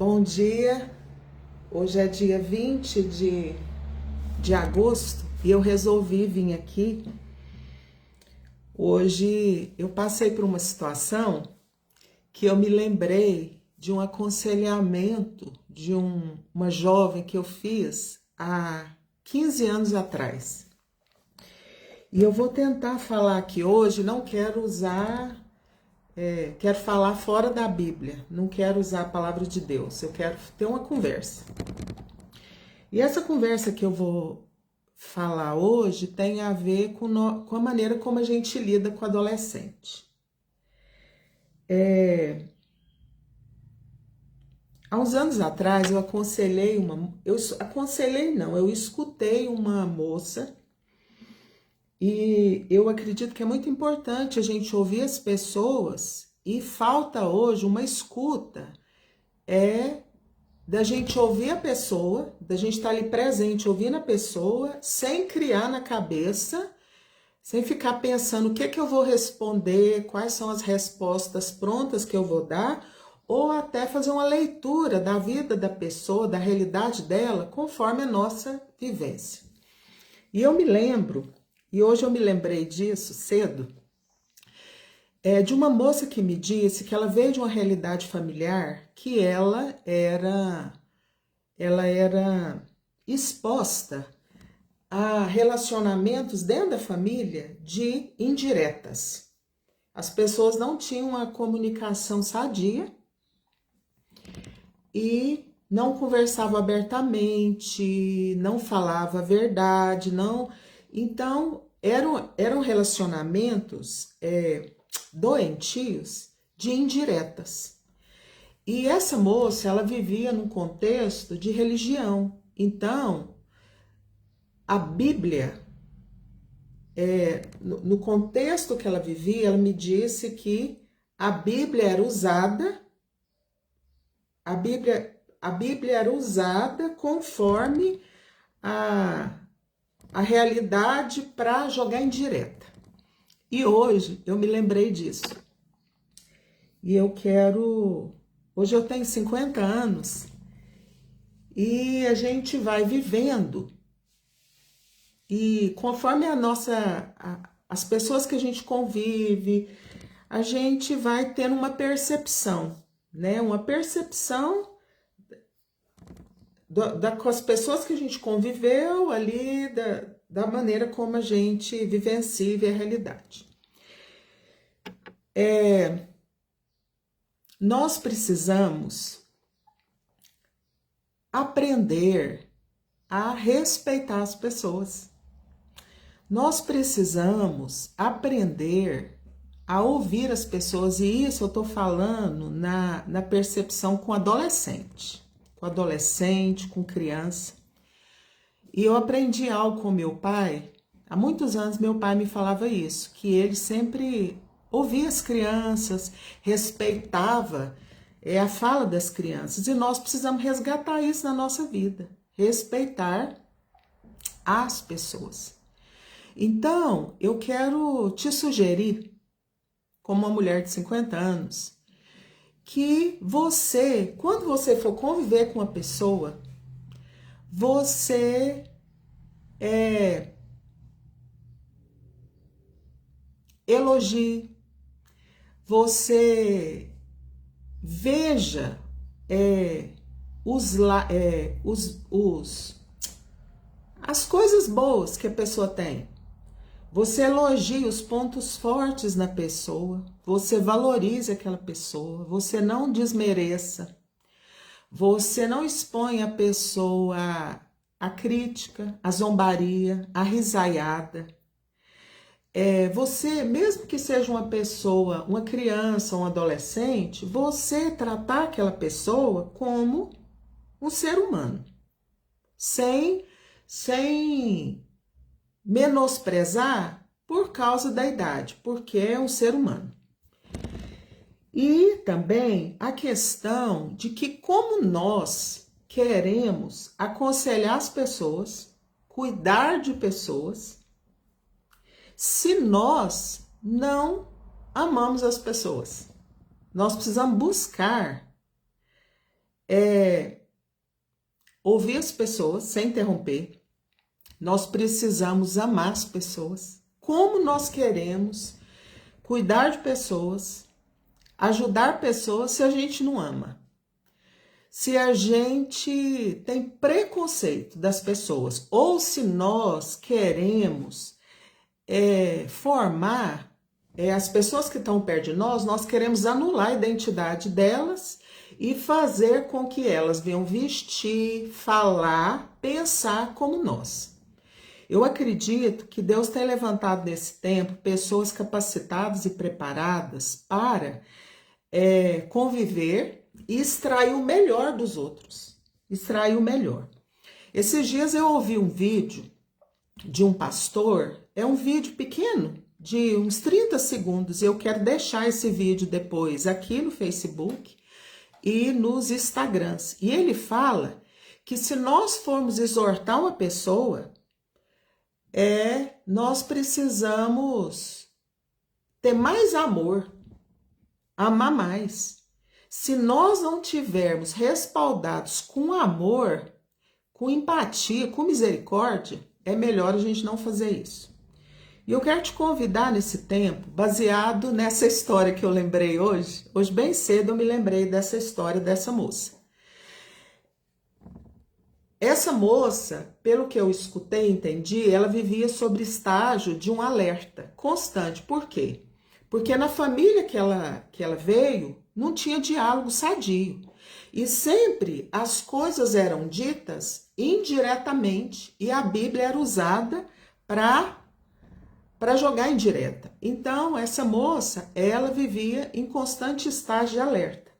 Bom dia, hoje é dia 20 de agosto e eu resolvi vir aqui. Hoje eu passei por uma situação que eu me lembrei de um aconselhamento de uma jovem que eu fiz há 15 anos atrás. E eu vou tentar falar aqui hoje, não quero usar... quero falar fora da Bíblia, não quero usar a palavra de Deus, eu quero ter uma conversa. E essa conversa que eu vou falar hoje tem a ver com a maneira como a gente lida com o adolescente. Há uns anos atrás eu escutei uma moça. E eu acredito que é muito importante a gente ouvir as pessoas e falta hoje uma escuta, da gente ouvir a pessoa, da gente estar ali presente, ouvindo a pessoa, sem criar na cabeça, sem ficar pensando o que eu vou responder, quais são as respostas prontas que eu vou dar, ou até fazer uma leitura da vida da pessoa, da realidade dela, conforme a nossa vivência. E eu me lembro... E hoje eu me lembrei disso cedo, de uma moça que me disse que ela veio de uma realidade familiar que ela era exposta a relacionamentos dentro da família de indiretas. As pessoas não tinham uma comunicação sadia e não conversavam abertamente, não falavam a verdade, não... Então, eram relacionamentos doentios de indiretas. E essa moça, ela vivia num contexto de religião. Então, a Bíblia, no contexto que ela vivia, ela me disse que a Bíblia era usada, a Bíblia era usada conforme a realidade para jogar em direta. E hoje eu me lembrei disso. E hoje eu tenho 50 anos e a gente vai vivendo. E conforme as pessoas que a gente convive, a gente vai tendo uma percepção, né? Uma percepção com as pessoas que a gente conviveu ali, da maneira como a gente vivencia e vê a realidade. Nós precisamos aprender a respeitar as pessoas. Nós precisamos aprender a ouvir as pessoas, e isso eu estou falando na percepção com adolescente. Com criança. E eu aprendi algo com meu pai. Há muitos anos meu pai me falava isso, que ele sempre ouvia as crianças, respeitava a fala das crianças. E nós precisamos resgatar isso na nossa vida. Respeitar as pessoas. Então, eu quero te sugerir, como uma mulher de 50 anos, que você, quando você for conviver com uma pessoa, você elogie, você veja as coisas boas que a pessoa tem. Você elogie os pontos fortes na pessoa, você valorize aquela pessoa, você não desmereça, você não expõe a pessoa à crítica, à zombaria, à risaiada. Você, mesmo que seja uma pessoa, uma criança, um adolescente, você tratar aquela pessoa como um ser humano, sem menosprezar por causa da idade, porque é um ser humano. E também a questão de que, como nós queremos aconselhar as pessoas, cuidar de pessoas, se nós não amamos as pessoas. Nós precisamos buscar ouvir as pessoas sem interromper. Nós precisamos amar as pessoas. Como nós queremos cuidar de pessoas, ajudar pessoas se a gente não ama? Se a gente tem preconceito das pessoas, ou se nós queremos formar as pessoas que estão perto de nós queremos anular a identidade delas e fazer com que elas venham vestir, falar, pensar como nós. Eu acredito que Deus tem levantado nesse tempo pessoas capacitadas e preparadas para conviver e extrair o melhor dos outros. Extrair o melhor. Esses dias eu ouvi um vídeo de um pastor, é um vídeo pequeno, de uns 30 segundos. Eu quero deixar esse vídeo depois aqui no Facebook e nos Instagrams. E ele fala que se nós formos exortar uma pessoa, nós precisamos ter mais amor, amar mais. Se nós não tivermos respaldados com amor, com empatia, com misericórdia, é melhor a gente não fazer isso. E eu quero te convidar nesse tempo, baseado nessa história que eu lembrei hoje bem cedo eu me lembrei dessa história dessa moça. Essa moça, pelo que eu escutei e entendi, ela vivia sob estágio de um alerta constante. Por quê? Porque na família que ela veio, não tinha diálogo sadio. E sempre as coisas eram ditas indiretamente e a Bíblia era usada para jogar indireta. Então, essa moça, ela vivia em constante estágio de alerta.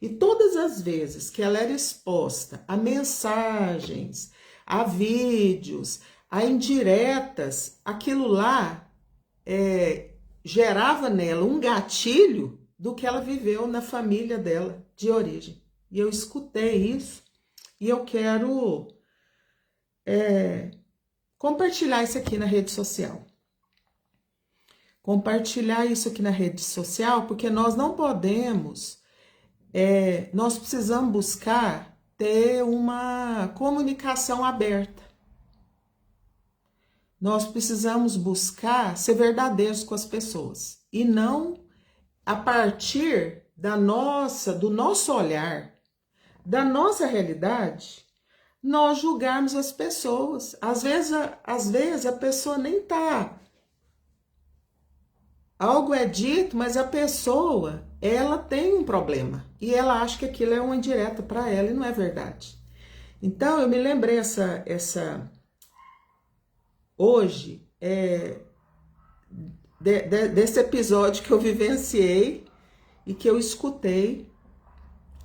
E todas as vezes que ela era exposta a mensagens, a vídeos, a indiretas, aquilo lá gerava nela um gatilho do que ela viveu na família dela de origem. E eu escutei isso e eu quero compartilhar isso aqui na rede social. Compartilhar isso aqui na rede social, porque nós não podemos, nós precisamos buscar ter uma comunicação aberta. Nós precisamos buscar ser verdadeiros com as pessoas e não a partir do nosso olhar, da nossa realidade, nós julgarmos as pessoas. Às vezes a pessoa nem está. Algo é dito, mas a pessoa, ela tem um problema e ela acha que aquilo é uma indireta para ela e não é verdade. Então eu me lembrei hoje desse episódio que eu vivenciei e que eu escutei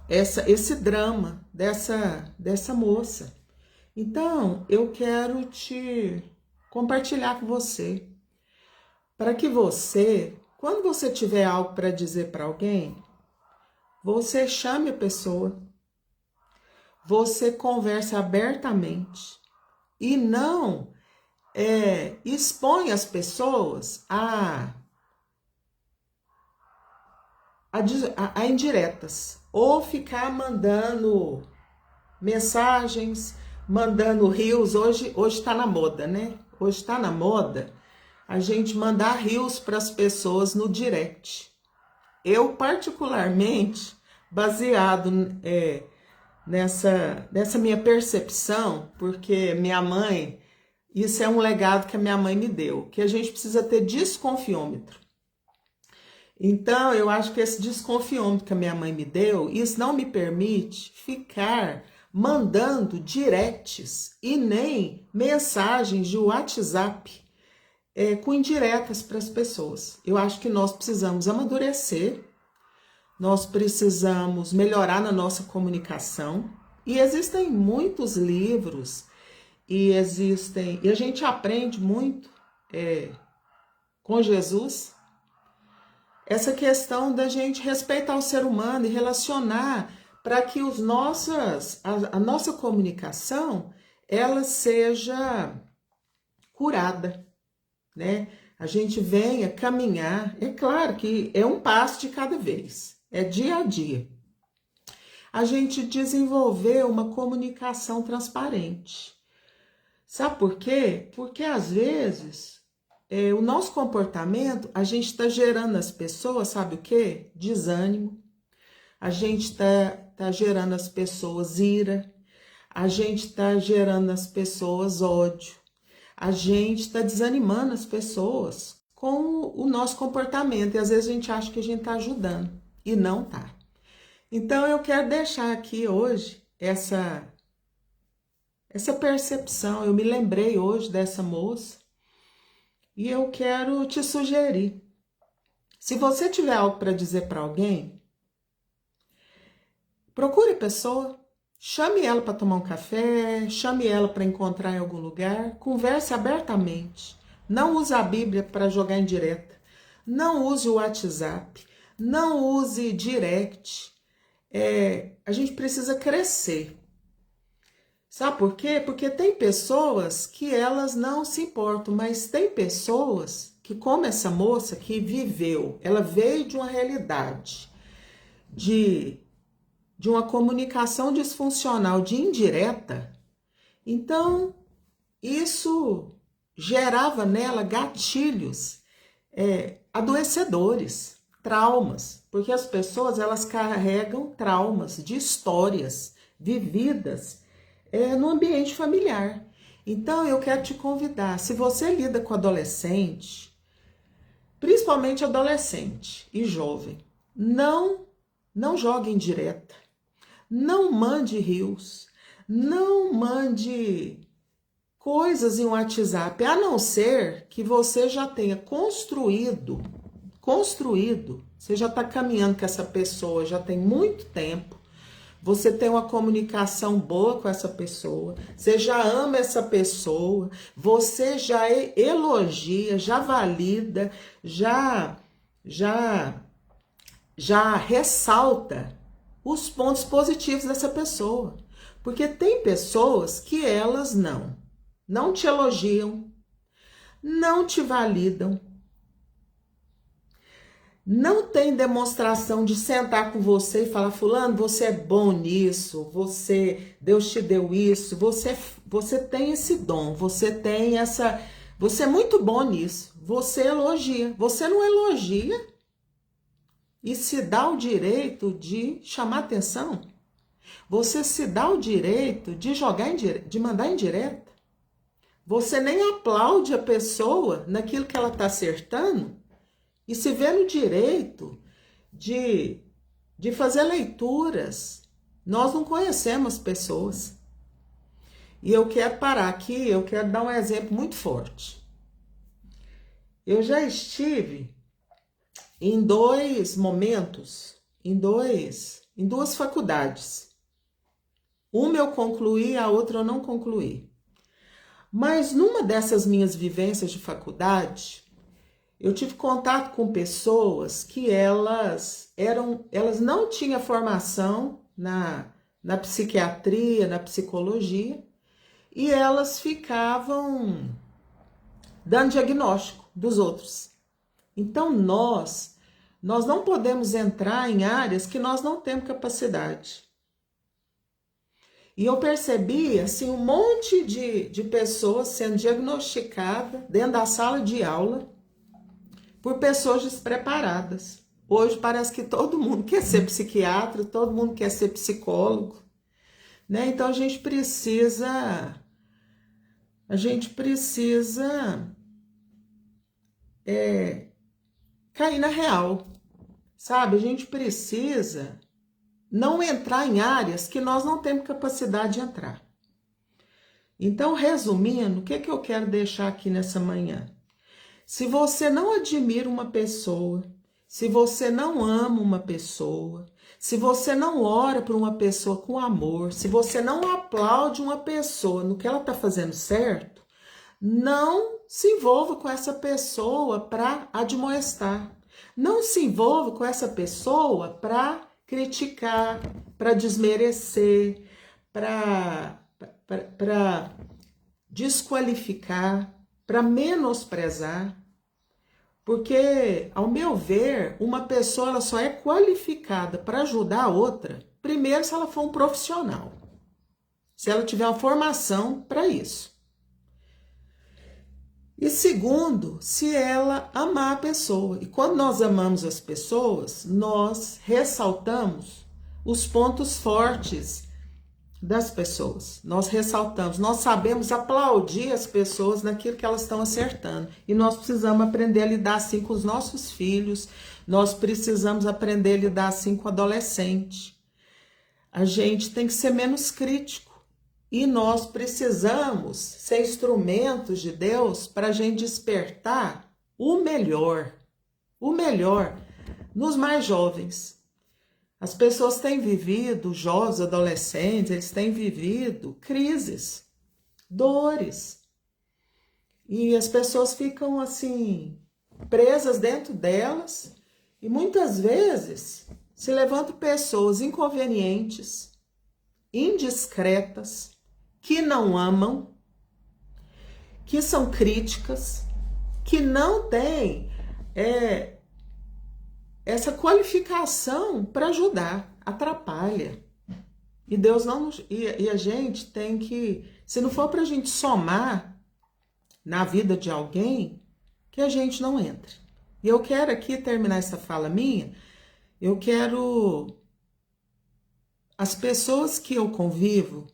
esse drama dessa moça. Então, eu quero te compartilhar com você, para que você, quando você tiver algo para dizer para alguém, você chame a pessoa, você converse abertamente e não expõe as pessoas a indiretas, ou ficar mandando mensagens, mandando reels. Hoje está na moda, né? Hoje está na moda a gente mandar reels para as pessoas no direct. Eu, particularmente, baseado nessa minha percepção, porque minha mãe, isso é um legado que a minha mãe me deu, que a gente precisa ter desconfiômetro. Então, eu acho que esse desconfiômetro que a minha mãe me deu, isso não me permite ficar mandando directs e nem mensagens de WhatsApp com indiretas para as pessoas. Eu acho que nós precisamos amadurecer, nós precisamos melhorar na nossa comunicação, e existem muitos livros, e a gente aprende muito com Jesus, essa questão da gente respeitar o ser humano e relacionar para que a nossa comunicação ela seja curada, né? A gente venha caminhar, é claro que é um passo de cada vez, é dia a dia. a gente desenvolver uma comunicação transparente. Sabe por quê? Porque às vezes o nosso comportamento, a gente está gerando nas pessoas, sabe o quê? Desânimo. A gente tá gerando nas pessoas ira. A gente está gerando nas pessoas ódio. A gente está desanimando as pessoas com o nosso comportamento. E às vezes a gente acha que a gente está ajudando e não tá. Então eu quero deixar aqui hoje essa percepção. Eu me lembrei hoje dessa moça e eu quero te sugerir. Se você tiver algo para dizer para alguém, procure a pessoa. Chame ela para tomar um café, chame ela para encontrar em algum lugar, converse abertamente. Não use a Bíblia para jogar em direta. Não use o WhatsApp. Não use direct. A gente precisa crescer. Sabe por quê? Porque tem pessoas que elas não se importam, mas tem pessoas que, como essa moça que viveu, ela veio de uma realidade de uma comunicação disfuncional, de indireta, então isso gerava nela gatilhos adoecedores, traumas, porque as pessoas elas carregam traumas de histórias vividas no ambiente familiar. Então eu quero te convidar, se você lida com adolescente, principalmente adolescente e jovem, não jogue em direta. Não mande rios, não mande coisas em WhatsApp, a não ser que você já tenha construído, você já está caminhando com essa pessoa, já tem muito tempo, você tem uma comunicação boa com essa pessoa, você já ama essa pessoa, você já elogia, já valida, já ressalta os pontos positivos dessa pessoa. Porque tem pessoas que elas não te elogiam, não te validam, não tem demonstração de sentar com você e falar, fulano, você é bom nisso, Deus te deu isso, você tem esse dom, você é muito bom nisso, você elogia, você não elogia e se dá o direito de chamar atenção, você se dá o direito de de mandar indireta, você nem aplaude a pessoa naquilo que ela está acertando e se vê no direito de fazer leituras. Nós não conhecemos pessoas. E eu quero parar aqui, eu quero dar um exemplo muito forte. Eu já estive em dois momentos, em duas faculdades. Uma eu concluí, a outra eu não concluí. Mas numa dessas minhas vivências de faculdade, eu tive contato com pessoas que elas não tinham formação na psiquiatria, na psicologia, e elas ficavam dando diagnóstico dos outros. Então nós não podemos entrar em áreas que nós não temos capacidade. E eu percebi assim, um monte de pessoas sendo diagnosticadas dentro da sala de aula por pessoas despreparadas. Hoje parece que todo mundo quer ser psiquiatra, todo mundo quer ser psicólogo, né? Então a gente precisa cair na real, sabe? A gente precisa não entrar em áreas que nós não temos capacidade de entrar. Então, resumindo, o que eu quero deixar aqui nessa manhã? Se você não admira uma pessoa, se você não ama uma pessoa, se você não ora por uma pessoa com amor, se você não aplaude uma pessoa no que ela está fazendo certo, não se envolva com essa pessoa para admoestar. Não se envolva com essa pessoa para criticar, para desmerecer, para desqualificar, para menosprezar. Porque, ao meu ver, uma pessoa ela só é qualificada para ajudar a outra Primeiro, se ela for um profissional, se ela tiver uma formação para isso. E segundo, se ela amar a pessoa. E quando nós amamos as pessoas, nós ressaltamos os pontos fortes das pessoas. Nós ressaltamos, nós sabemos aplaudir as pessoas naquilo que elas estão acertando. E nós precisamos aprender a lidar assim com os nossos filhos, nós precisamos aprender a lidar assim com o adolescente. A gente tem que ser menos crítico. E nós precisamos ser instrumentos de Deus para a gente despertar o melhor nos mais jovens. As pessoas têm vivido, jovens, adolescentes, eles têm vivido crises, dores. E as pessoas ficam assim, presas dentro delas. E muitas vezes se levantam pessoas inconvenientes, indiscretas, que não amam, que são críticas, que não têm essa qualificação para ajudar, atrapalha. E Deus não e a gente tem que, se não for para a gente somar na vida de alguém, que a gente não entre. E eu quero aqui terminar essa fala minha, eu quero as pessoas que eu convivo,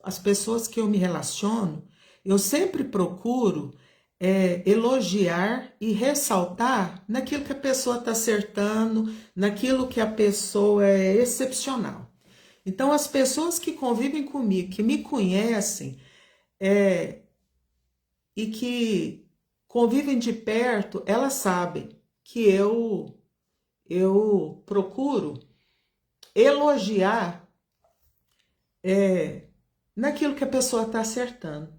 as pessoas que eu me relaciono, eu sempre procuro elogiar e ressaltar naquilo que a pessoa está acertando, naquilo que a pessoa é excepcional. Então, as pessoas que convivem comigo, que me conhecem e que convivem de perto, elas sabem que eu procuro elogiar naquilo que a pessoa está acertando.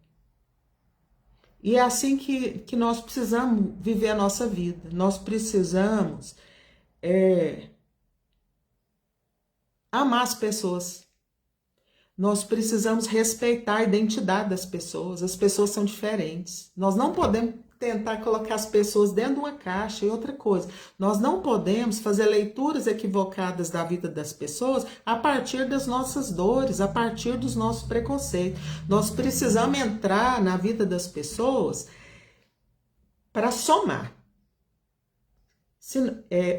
E é assim que nós precisamos viver a nossa vida. Nós precisamos amar as pessoas. Nós precisamos respeitar a identidade das pessoas. As pessoas são diferentes. Nós não podemos tentar colocar as pessoas dentro de uma caixa. E outra coisa, nós não podemos fazer leituras equivocadas da vida das pessoas a partir das nossas dores, a partir dos nossos preconceitos. Nós precisamos entrar na vida das pessoas para somar.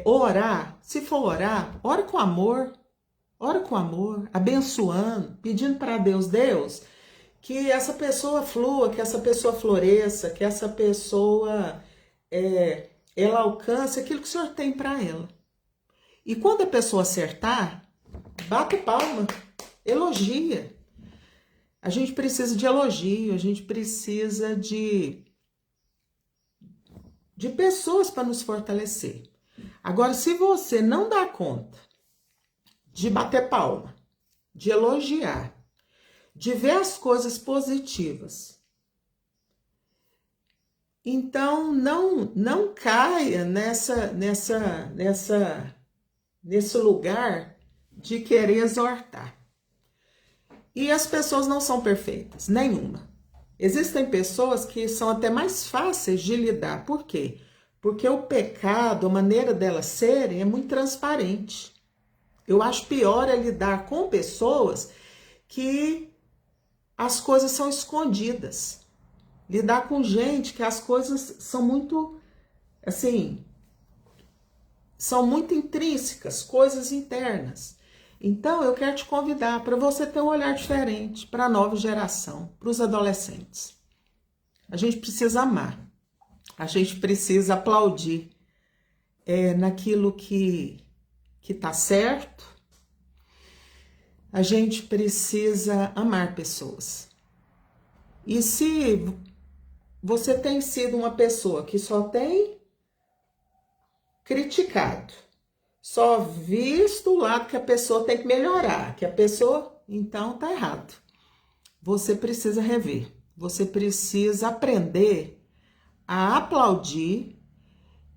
Orar, se for orar, ore com amor. Ora com amor, abençoando, pedindo para Deus, que essa pessoa flua, que essa pessoa floresça, que essa pessoa ela alcance aquilo que o Senhor tem para ela. E quando a pessoa acertar, bata palma, elogia. A gente precisa de elogio, a gente precisa de pessoas para nos fortalecer. Agora, se você não dá conta de bater palma, de elogiar, de ver as coisas positivas, então não caia nesse lugar de querer exortar. E as pessoas não são perfeitas, nenhuma. Existem pessoas que são até mais fáceis de lidar. Por quê? Porque o pecado, a maneira delas serem, é muito transparente. Eu acho pior lidar com pessoas que as coisas são escondidas. Lidar com gente que as coisas são muito, assim, são muito intrínsecas, coisas internas. Então, eu quero te convidar para você ter um olhar diferente para a nova geração, para os adolescentes. A gente precisa amar, a gente precisa aplaudir naquilo que está certo. A gente precisa amar pessoas. E se você tem sido uma pessoa que só tem criticado, só visto o lado que a pessoa tem que melhorar, que a pessoa, então tá errado. Você precisa rever, você precisa aprender a aplaudir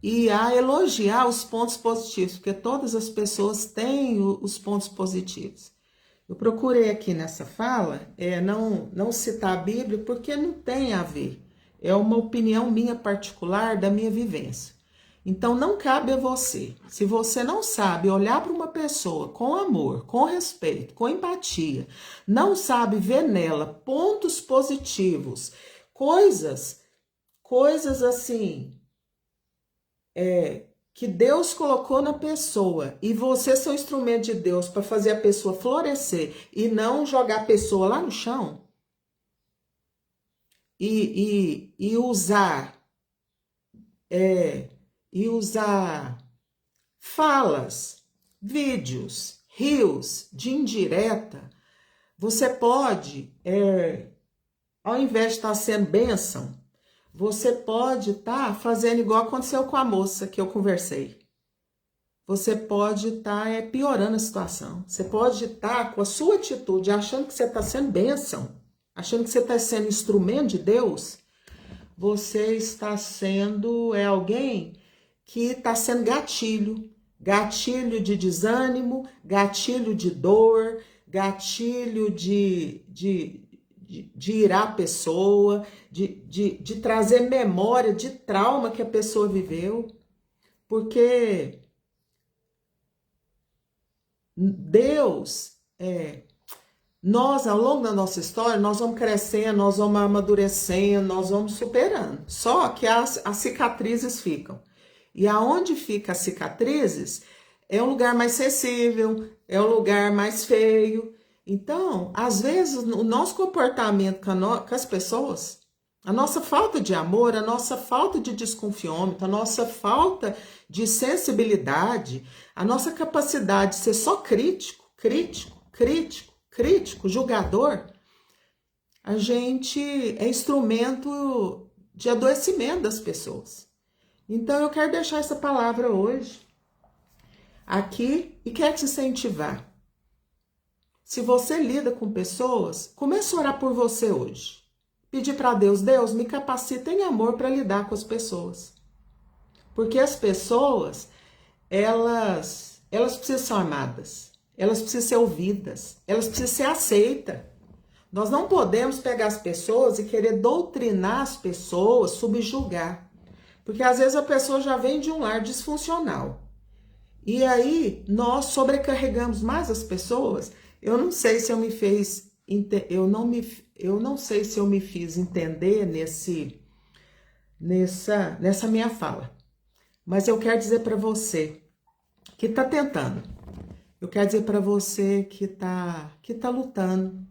e a elogiar os pontos positivos, porque todas as pessoas têm os pontos positivos. Eu procurei aqui nessa fala não citar a Bíblia, porque não tem a ver. É uma opinião minha particular, da minha vivência. Então não cabe a você. Se você não sabe olhar para uma pessoa com amor, com respeito, com empatia, não sabe ver nela pontos positivos, coisas assim, que Deus colocou na pessoa e você ser um instrumento de Deus para fazer a pessoa florescer e não jogar a pessoa lá no chão e usar falas, vídeos, rios de indireta, você pode, ao invés de estar sendo bênção, você pode estar fazendo igual aconteceu com a moça que eu conversei. Você pode estar piorando a situação. Você pode estar com a sua atitude, achando que você está sendo bênção, achando que você está sendo instrumento de Deus. Você está sendo alguém que está sendo gatilho de desânimo, gatilho de dor, gatilho de irar a pessoa, de trazer memória de trauma que a pessoa viveu, porque Deus, nós ao longo da nossa história, nós vamos crescendo, nós vamos amadurecendo, nós vamos superando, só que as cicatrizes ficam, e aonde ficam as cicatrizes é um lugar mais sensível, é um lugar mais feio. Então, às vezes, o nosso comportamento com as pessoas, a nossa falta de amor, a nossa falta de desconfiômetro, a nossa falta de sensibilidade, a nossa capacidade de ser só crítico, julgador, a gente é instrumento de adoecimento das pessoas. Então, eu quero deixar essa palavra hoje aqui e quero te incentivar. Se você lida com pessoas, comece a orar por você hoje. Pedir para Deus, Deus, me capacita em amor para lidar com as pessoas. Porque as pessoas, elas precisam ser amadas, elas precisam ser ouvidas, elas precisam ser aceitas. Nós não podemos pegar as pessoas e querer doutrinar as pessoas, subjugar. Porque às vezes a pessoa já vem de um lar disfuncional. E aí nós sobrecarregamos mais as pessoas. Eu não sei se eu me fiz entender nessa minha fala. Mas eu quero dizer para você que está tentando. Eu quero dizer para você que tá lutando.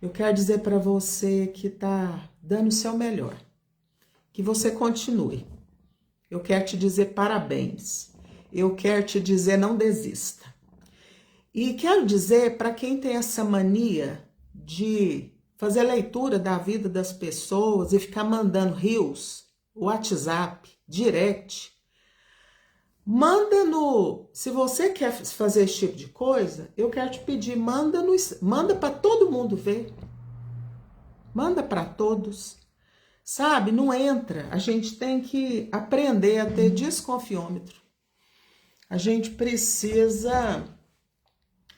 Eu quero dizer para você que está dando o seu melhor. Que você continue. Eu quero te dizer parabéns. Eu quero te dizer não desista. E quero dizer para quem tem essa mania de fazer leitura da vida das pessoas e ficar mandando reels, WhatsApp, direct, se você quer fazer esse tipo de coisa, eu quero te pedir, manda para todo mundo ver. Manda para todos. Sabe, não entra. A gente tem que aprender a ter desconfiômetro. A gente precisa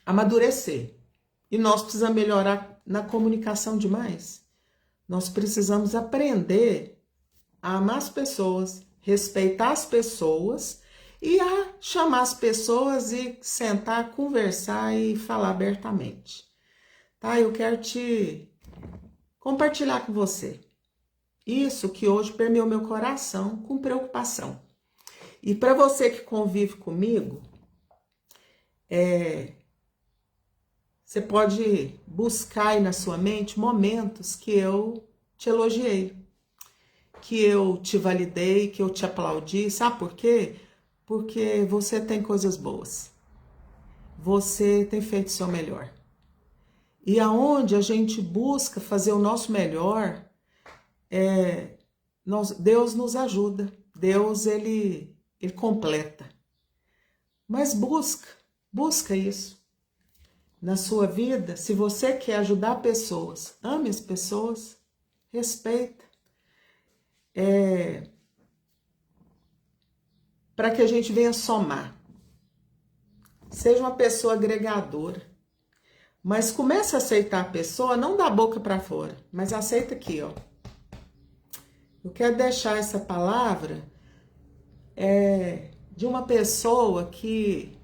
amadurecer. E nós precisamos melhorar na comunicação demais. Nós precisamos aprender a amar as pessoas, respeitar as pessoas e a chamar as pessoas e sentar, conversar e falar abertamente. Tá? Eu quero te compartilhar com você isso que hoje permeou meu coração com preocupação. E para você que convive comigo, você pode buscar aí na sua mente momentos que eu te elogiei, que eu te validei, que eu te aplaudi. Sabe por quê? Porque você tem coisas boas. Você tem feito o seu melhor. E aonde a gente busca fazer o nosso melhor, Deus nos ajuda. Deus, ele completa. Mas busca isso. Na sua vida, se você quer ajudar pessoas, ame as pessoas, respeita. Para que a gente venha somar. Seja uma pessoa agregadora. Mas comece a aceitar a pessoa, não da boca para fora, mas aceita aqui, ó. Eu quero deixar essa palavra de uma pessoa que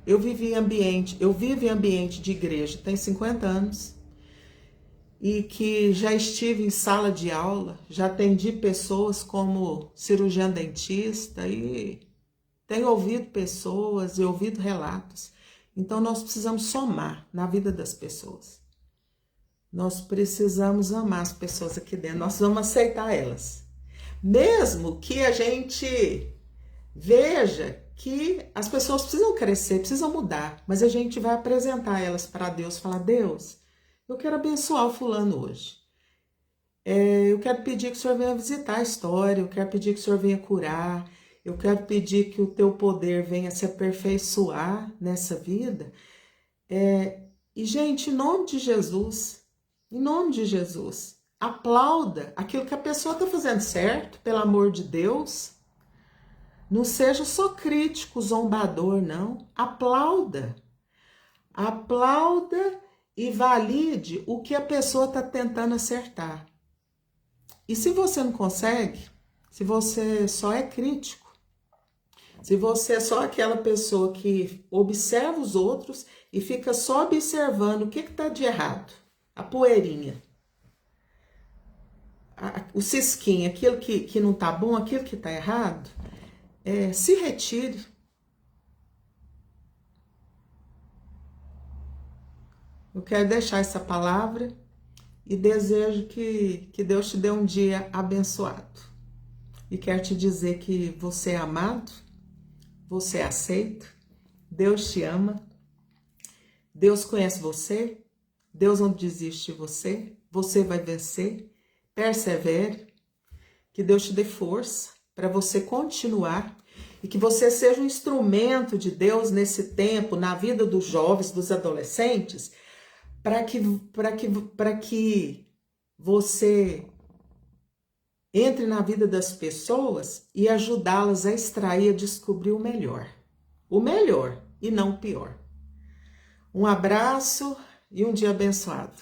eu vivo em ambiente de igreja, tem 50 anos, e que já estive em sala de aula, já atendi pessoas como cirurgião dentista e tenho ouvido pessoas e ouvido relatos. Então nós precisamos somar na vida das pessoas. Nós precisamos amar as pessoas aqui dentro, nós vamos aceitar elas. Mesmo que a gente veja que as pessoas precisam crescer, precisam mudar, mas a gente vai apresentar elas para Deus, falar: Deus, eu quero abençoar o fulano hoje. Eu quero pedir que o Senhor venha visitar a história, eu quero pedir que o Senhor venha curar, eu quero pedir que o teu poder venha se aperfeiçoar nessa vida. E, gente, em nome de Jesus, aplauda aquilo que a pessoa está fazendo certo, pelo amor de Deus. Não seja só crítico, zombador, não. Aplauda. Aplauda e valide o que a pessoa está tentando acertar. E se você não consegue, se você só é crítico, se você é só aquela pessoa que observa os outros e fica só observando o que está de errado, a poeirinha, o cisquinho, aquilo que não está bom, aquilo que está errado, se retire. Eu quero deixar essa palavra e desejo que Deus te dê um dia abençoado. E quero te dizer que você é amado, você é aceito, Deus te ama, Deus conhece você, Deus não desiste de você, você vai vencer, persevere, que Deus te dê força para você continuar e que você seja um instrumento de Deus nesse tempo, na vida dos jovens, dos adolescentes, para que você entre na vida das pessoas e ajudá-las a extrair, a descobrir o melhor e não o pior. Um abraço e um dia abençoado.